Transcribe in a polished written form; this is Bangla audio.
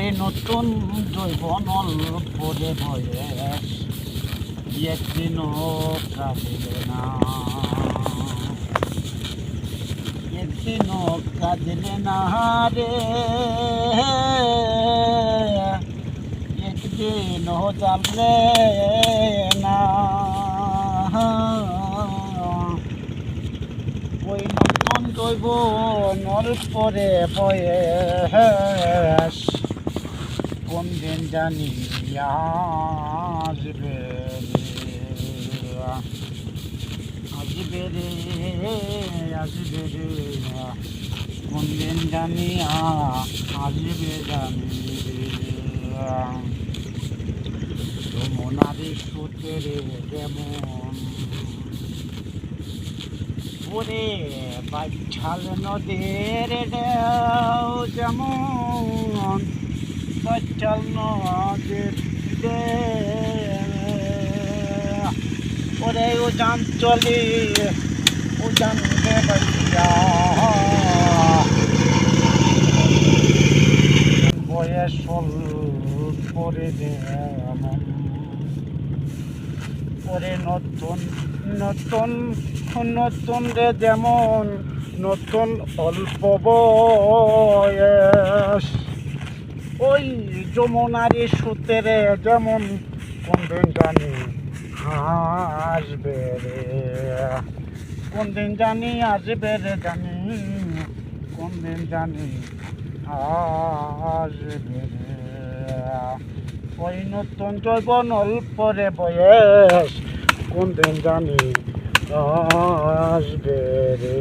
ওরে নতুন জৈবনল পরে বয়স একদিনও কাঁদিলে না, একদিনও কাঁদিলে না রে, একদিনও জানলে না। ওই নতুন জৈবনল পরে বয়স কোন দিন জানি আসবে আসবে রে, আসবে রে, কোন দিন জানি আসবে জানি যমুনারি সুতের যেমন ওরে বাচ্চাল নদীর ঢেউ যেমন, বাচ্চাল নদীর ওরে উজান চলি উজান দেবাইয়া বয়স পরে যেমন ওরে নতুন নতুন নতুন রে যেমন নতুন অল্প বয়স ওই যমুনারি সুতেরে যেমন কোন দিন জানি আসবে রে, কোন দিন জানি আসবে রে জানি, কোন দিন জানি আসবে রে। ওই নতুন যৌবনল পরে বয়স কোন দিন জানি আসবে রে।